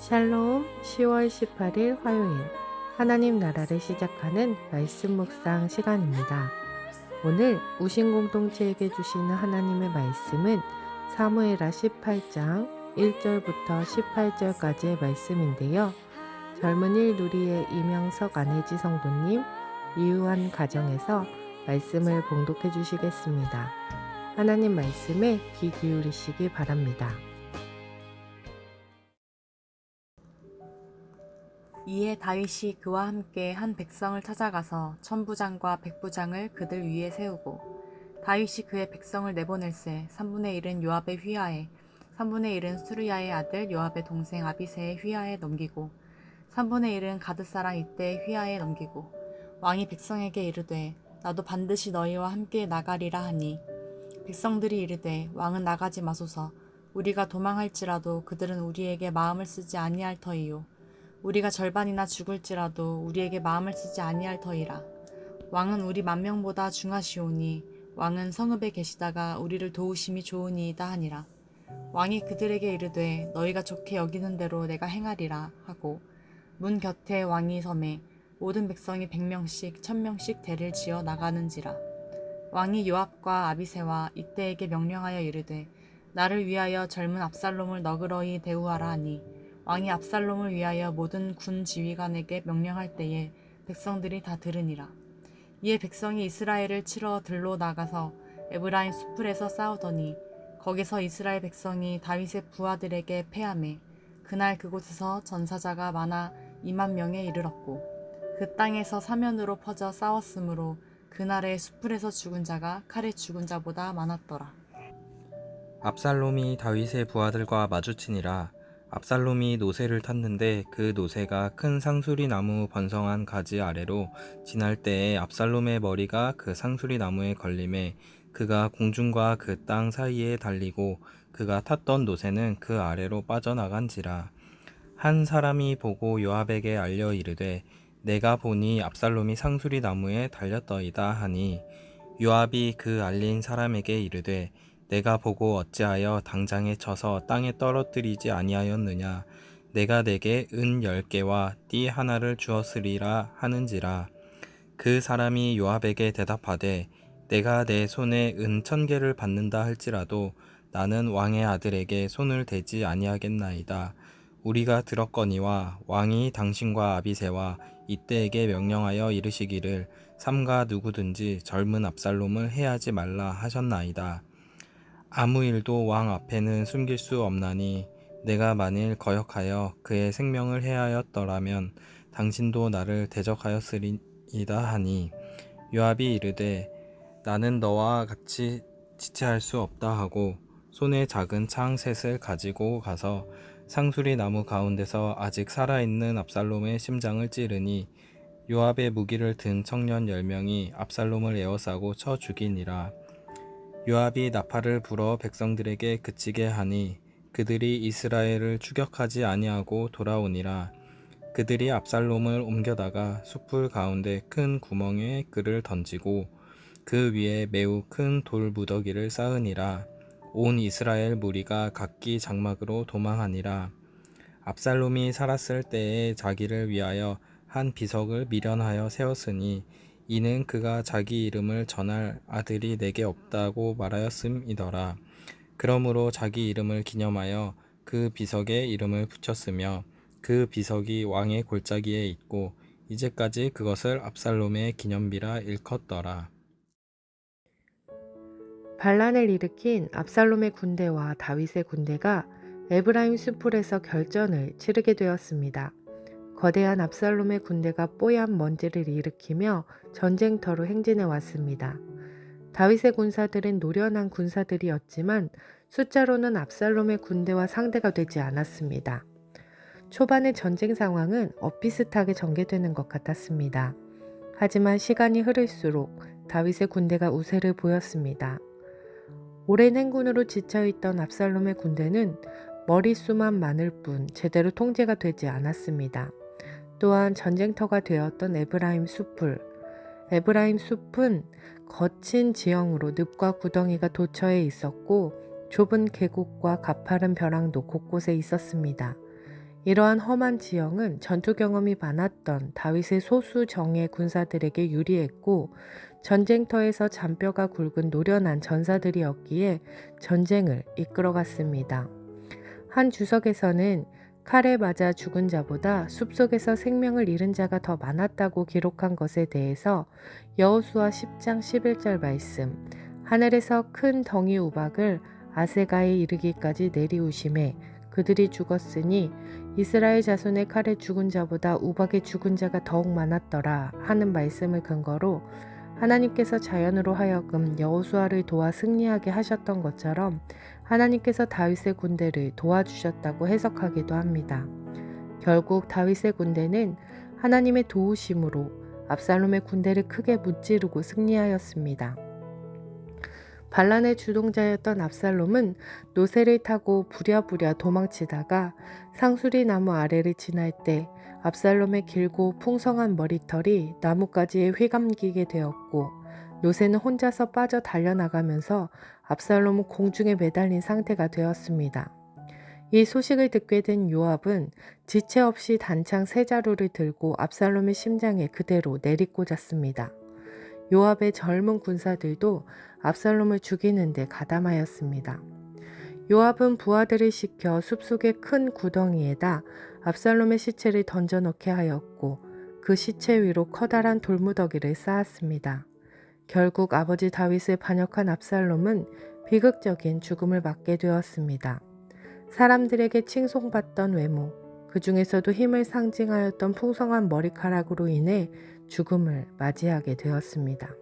샬롬 10월 18일 화요일 하나님 나라를 시작하는 말씀 묵상 시간입니다. 오늘 우신 공동체에게 주시는 하나님의 말씀은 사무엘하 18장 1절부터 18절까지의 말씀인데요. 젊은이 누리의 이명석 안혜지 성도님, 이유한 가정에서 말씀을 봉독해 주시겠습니다. 하나님 말씀에 귀 기울이시기 바랍니다. 이에 다윗이 그와 함께 한 백성을 찾아가서 천부장과 백부장을 그들 위에 세우고 다윗이 그의 백성을 내보낼새 3분의 1은 요압의 휘하에 3분의 1은 수르야의 아들 요압의 동생 아비새의 휘하에 넘기고 3분의 1은 가드사람 이때의 휘하에 넘기고 왕이 백성에게 이르되 나도 반드시 너희와 함께 나가리라 하니 백성들이 이르되 왕은 나가지 마소서. 우리가 도망할지라도 그들은 우리에게 마음을 쓰지 아니할 터이요 우리가 절반이나 죽을지라도 우리에게 마음을 쓰지 아니할 터이라. 왕은 우리 만명보다 중하시오니 왕은 성읍에 계시다가 우리를 도우심이 좋으니이다 하니라. 왕이 그들에게 이르되 너희가 좋게 여기는 대로 내가 행하리라 하고 문 곁에 왕이 섬에 모든 백성이 100명씩 1000명씩 대를 지어 나가는지라. 왕이 요압과 아비새와 이때에게 명령하여 이르되 나를 위하여 젊은 압살롬을 너그러이 대우하라 하니 왕이 압살롬을 위하여 모든 군 지휘관에게 명령할 때에 백성들이 다 들으니라. 이에 백성이 이스라엘을 치러 들로 나가서 에브라임 수풀에서 싸우더니 거기서 이스라엘 백성이 다윗의 부하들에게 패하매 그날 그곳에서 전사자가 많아 2만 명에 이르렀고 그 땅에서 사면으로 퍼져 싸웠으므로 그날의 수풀에서 죽은 자가 칼에 죽은 자보다 많았더라. 압살롬이 다윗의 부하들과 마주치니라. 압살롬이 노새를 탔는데 그 노새가 큰 상수리 나무 번성한 가지 아래로 지날 때에 압살롬의 머리가 그 상수리 나무에 걸림에 그가 공중과 그 땅 사이에 달리고 그가 탔던 노새는 그 아래로 빠져나간지라. 한 사람이 보고 요압에게 알려 이르되 내가 보니 압살롬이 상수리 나무에 달렸더이다 하니 요압이 그 알린 사람에게 이르되 내가 보고 어찌하여 당장에 쳐서 땅에 떨어뜨리지 아니하였느냐. 내가 내게 은 10개와 띠 하나를 주었으리라 하는지라. 그 사람이 요압에게 대답하되 내가 내 손에 은 1000개를 받는다 할지라도 나는 왕의 아들에게 손을 대지 아니하겠나이다. 우리가 들었거니와 왕이 당신과 아비새와 이때에게 명령하여 이르시기를 삼가 누구든지 젊은 압살롬을 해하지 말라 하셨나이다. 아무 일도 왕 앞에는 숨길 수 없나니 내가 만일 거역하여 그의 생명을 해하였더라면 당신도 나를 대적하였으리이다 하니 요압이 이르되 나는 너와 같이 지체할 수 없다 하고 손에 작은 창 셋을 가지고 가서 상수리 나무 가운데서 아직 살아있는 압살롬의 심장을 찌르니 요압의 무기를 든 청년 10명이 압살롬을 에워싸고 쳐 죽이니라. 요압이 나팔을 불어 백성들에게 그치게 하니 그들이 이스라엘을 추격하지 아니하고 돌아오니라. 그들이 압살롬을 옮겨다가 숲풀 가운데 큰 구멍에 그를 던지고 그 위에 매우 큰 돌 무더기를 쌓으니라. 온 이스라엘 무리가 각기 장막으로 도망하니라. 압살롬이 살았을 때에 자기를 위하여 한 비석을 미련하여 세웠으니 이는 그가 자기 이름을 전할 아들이 내게 없다고 말하였음이더라. 그러므로 자기 이름을 기념하여 그 비석에 이름을 붙였으며 그 비석이 왕의 골짜기에 있고 이제까지 그것을 압살롬의 기념비라 일컫더라. 반란을 일으킨 압살롬의 군대와 다윗의 군대가 에브라임 수풀에서 결전을 치르게 되었습니다. 거대한 압살롬의 군대가 뽀얀 먼지를 일으키며 전쟁터로 행진해 왔습니다. 다윗의 군사들은 노련한 군사들이었지만 숫자로는 압살롬의 군대와 상대가 되지 않았습니다. 초반의 전쟁 상황은 엇비슷하게 전개되는 것 같았습니다. 하지만 시간이 흐를수록 다윗의 군대가 우세를 보였습니다. 오랜 행군으로 지쳐있던 압살롬의 군대는 머릿수만 많을 뿐 제대로 통제가 되지 않았습니다. 또한 전쟁터가 되었던 에브라임 숲은 거친 지형으로 늪과 구덩이가 도처에 있었고 좁은 계곡과 가파른 벼랑도 곳곳에 있었습니다. 이러한 험한 지형은 전투 경험이 많았던 다윗의 소수 정예 군사들에게 유리했고 전쟁터에서 잔뼈가 굵은 노련한 전사들이었기에 전쟁을 이끌어갔습니다. 한 주석에서는 칼에 맞아 죽은 자보다 숲속에서 생명을 잃은 자가 더 많았다고 기록한 것에 대해서 여호수아 10장 11절 말씀, 하늘에서 큰 덩이 우박을 아세가에 이르기까지 내리우심에 그들이 죽었으니 이스라엘 자손의 칼에 죽은 자보다 우박에 죽은 자가 더욱 많았더라 하는 말씀을 근거로 하나님께서 자연으로 하여금 여호수아를 도와 승리하게 하셨던 것처럼 하나님께서 다윗의 군대를 도와주셨다고 해석하기도 합니다. 결국 다윗의 군대는 하나님의 도우심으로 압살롬의 군대를 크게 무찌르고 승리하였습니다. 반란의 주동자였던 압살롬은 노새를 타고 부랴부랴 도망치다가 상수리 나무 아래를 지날 때 압살롬의 길고 풍성한 머리털이 나뭇가지에 휘감기게 되었고 노새는 혼자서 빠져 달려나가면서 압살롬은 공중에 매달린 상태가 되었습니다. 이 소식을 듣게 된 요압은 지체 없이 단창 세 자루를 들고 압살롬의 심장에 그대로 내리꽂았습니다. 요압의 젊은 군사들도 압살롬을 죽이는 데 가담하였습니다. 요압은 부하들을 시켜 숲속의 큰 구덩이에다 압살롬의 시체를 던져넣게 하였고 그 시체 위로 커다란 돌무더기를 쌓았습니다. 결국 아버지 다윗을 반역한 압살롬은 비극적인 죽음을 맞게 되었습니다. 사람들에게 칭송받던 외모, 그 중에서도 힘을 상징하였던 풍성한 머리카락으로 인해 죽음을 맞이하게 되었습니다.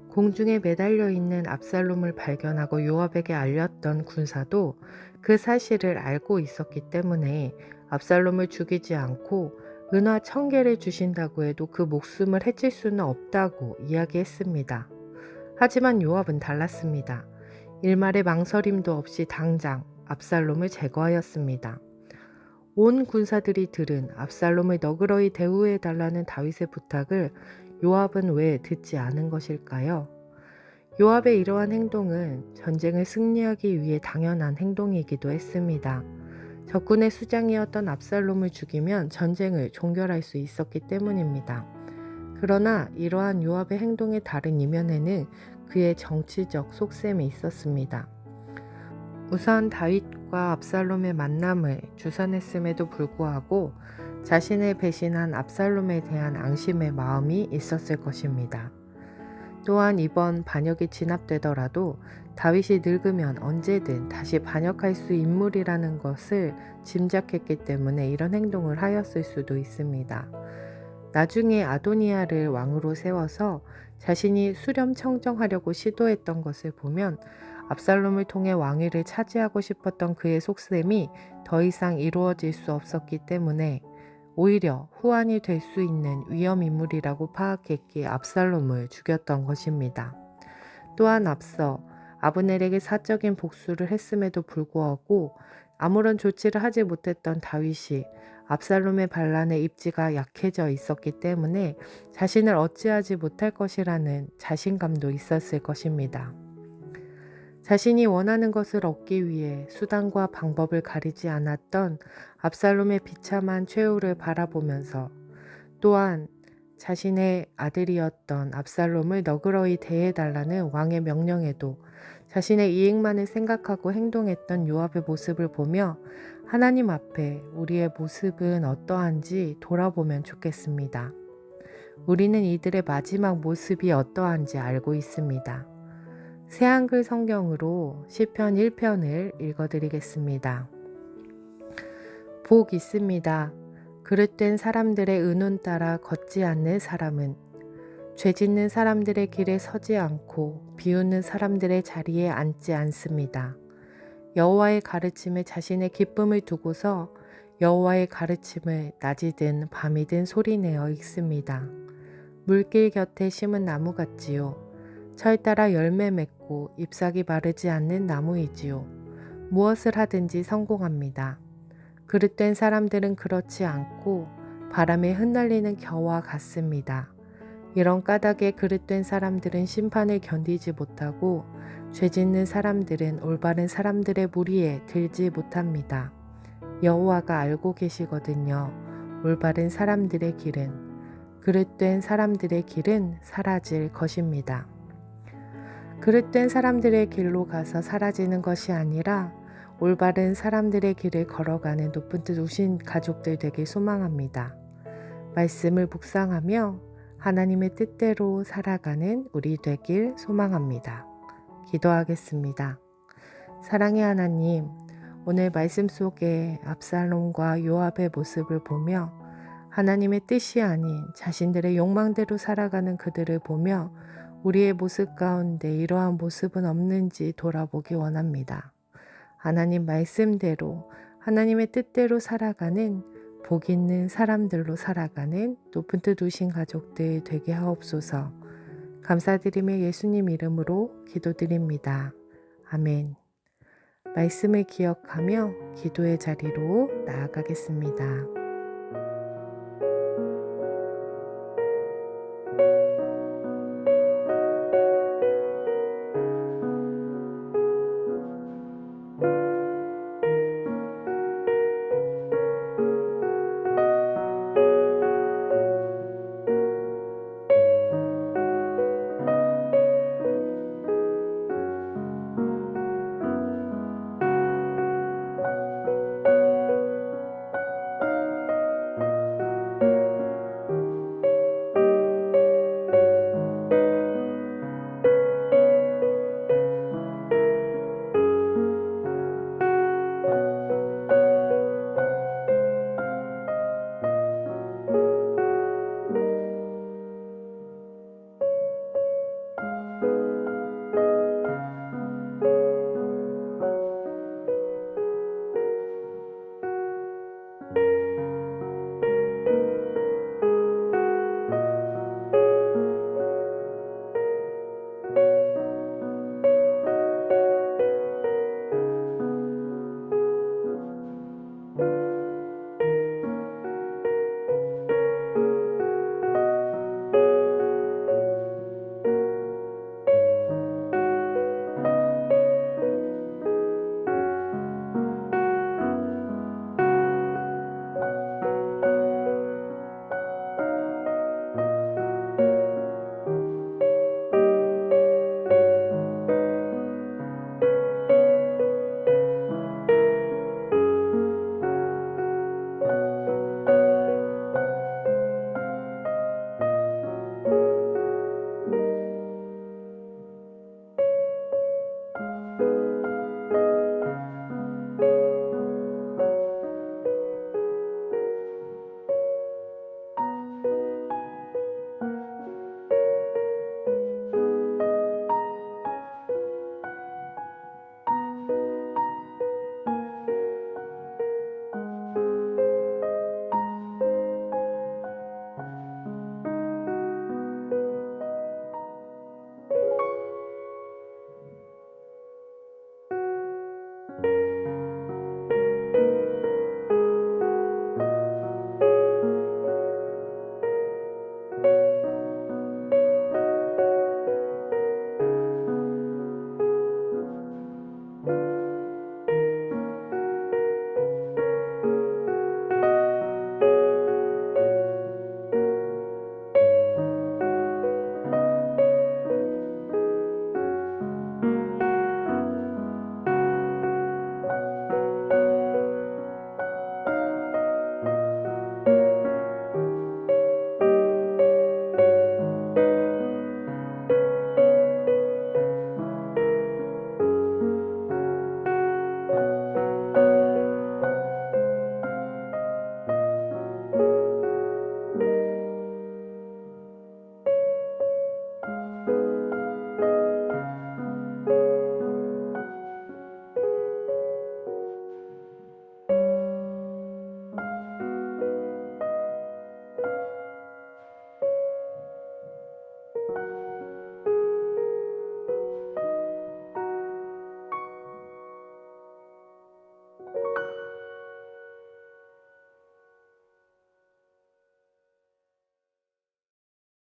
공중에 매달려 있는 압살롬을 발견하고 요압에게 알렸던 군사도 그 사실을 알고 있었기 때문에 압살롬을 죽이지 않고 은화 1000개를 주신다고 해도 그 목숨을 해칠 수는 없다고 이야기했습니다. 하지만 요압은 달랐습니다. 일말의 망설임도 없이 당장 압살롬을 제거하였습니다. 온 군사들이 들은 압살롬을 너그러이 대우해달라는 다윗의 부탁을 요압은 왜 듣지 않은 것일까요? 요압의 이러한 행동은 전쟁을 승리하기 위해 당연한 행동이기도 했습니다. 적군의 수장이었던 압살롬을 죽이면 전쟁을 종결할 수 있었기 때문입니다. 그러나 이러한 요압의 행동의 다른 이면에는 그의 정치적 속셈이 있었습니다. 우선 다윗과 압살롬의 만남을 주선했음에도 불구하고 자신을 배신한 압살롬에 대한 앙심의 마음이 있었을 것입니다. 또한 이번 반역이 진압되더라도 다윗이 늙으면 언제든 다시 반역할 수 인물이라는 것을 짐작했기 때문에 이런 행동을 하였을 수도 있습니다. 나중에 아도니아를 왕으로 세워서 자신이 수렴청정하려고 시도했던 것을 보면 압살롬을 통해 왕위를 차지하고 싶었던 그의 속셈이 더 이상 이루어질 수 없었기 때문에 오히려 후환이 될 수 있는 위험인물이라고 파악했기에 압살롬을 죽였던 것입니다. 또한 앞서 아브넬에게 사적인 복수를 했음에도 불구하고 아무런 조치를 하지 못했던 다윗이 압살롬의 반란에 입지가 약해져 있었기 때문에 자신을 어찌하지 못할 것이라는 자신감도 있었을 것입니다. 자신이 원하는 것을 얻기 위해 수단과 방법을 가리지 않았던 압살롬의 비참한 최후를 바라보면서 또한 자신의 아들이었던 압살롬을 너그러이 대해달라는 왕의 명령에도 자신의 이익만을 생각하고 행동했던 요압의 모습을 보며 하나님 앞에 우리의 모습은 어떠한지 돌아보면 좋겠습니다. 우리는 이들의 마지막 모습이 어떠한지 알고 있습니다. 새한글 성경으로 시편 1편을 읽어드리겠습니다. 복 있습니다. 그릇된 사람들의 의논 따라 걷지 않는 사람은 죄 짓는 사람들의 길에 서지 않고 비웃는 사람들의 자리에 앉지 않습니다. 여호와의 가르침에 자신의 기쁨을 두고서 여호와의 가르침을 낮이든 밤이든 소리내어 읽습니다. 물길 곁에 심은 나무 같지요. 철 따라 열매 맺고 잎사귀 마르지 않는 나무이지요. 무엇을 하든지 성공합니다. 그릇된 사람들은 그렇지 않고 바람에 흩날리는 겨와 같습니다. 이런 까닭에 그릇된 사람들은 심판을 견디지 못하고 죄 짓는 사람들은 올바른 사람들의 무리에 들지 못합니다. 여호와가 알고 계시거든요. 올바른 사람들의 길은, 그릇된 사람들의 길은 사라질 것입니다. 그릇된 사람들의 길로 가서 사라지는 것이 아니라 올바른 사람들의 길을 걸어가는 높은 뜻 우신 가족들 되길 소망합니다. 말씀을 묵상하며 하나님의 뜻대로 살아가는 우리 되길 소망합니다. 기도하겠습니다. 사랑의 하나님, 오늘 말씀 속에 압살롬과 요압의 모습을 보며 하나님의 뜻이 아닌 자신들의 욕망대로 살아가는 그들을 보며 우리의 모습 가운데 이러한 모습은 없는지 돌아보기 원합니다. 하나님 말씀대로 하나님의 뜻대로 살아가는 복 있는 사람들로 살아가는 높은 뜻 우신 가족들 되게 하옵소서. 감사드리며 예수님 이름으로 기도드립니다. 아멘. 말씀을 기억하며 기도의 자리로 나아가겠습니다.